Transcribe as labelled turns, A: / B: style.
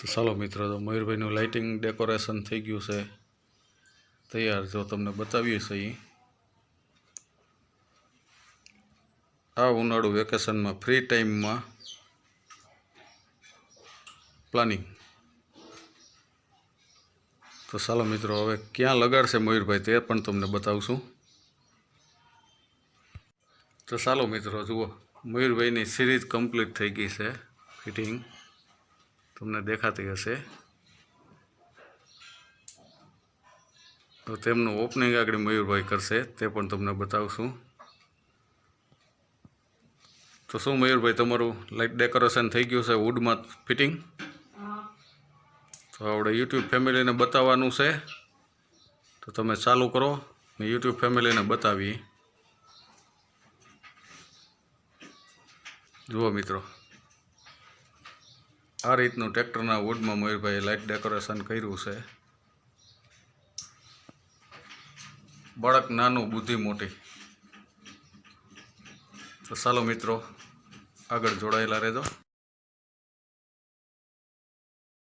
A: તો ચાલો મિત્રો, તો મયુરભાઈનું લાઇટિંગ ડેકોરેશન થઈ ગયું છે તૈયાર. જો તમને બતાવીએ છીએ, આ ઉનાળુ વેકેશનમાં ફ્રી ટાઈમમાં પ્લાનિંગ. તો ચાલો મિત્રો, હવે ક્યાં લગાડશે મયુરભાઈ તે પણ તમને બતાવશું. તો ચાલો મિત્રો, જુઓ મયુરભાઈની સિરીઝ કમ્પ્લીટ થઈ ગઈ છે. ફિટિંગ તમને દેખાતી હશે. તો તેમનું ઓપનિંગ આગળ મયુરભાઈ કરશે તે પણ તમને બતાવશું. તો શું મયુરભાઈ, તમારું લાઇટ ડેકોરેશન થઈ ગયું છે વુડમાં ફિટિંગ? તો આપણે યુટ્યુબ ફેમિલીને બતાવવાનું છે. તો તમે ચાલુ કરો ને યુટ્યુબ ફેમિલીને બતાવી. જુઓ મિત્રો, આ રીતનું ટ્રેક્ટરના વુડમાં મયુરભાઈએ લાઇટ ડેકોરેશન કર્યું છે. બાળક નાનું, બુદ્ધિ મોટી. તો ચાલો મિત્રો, આગળ જોડાયેલા રહેજો.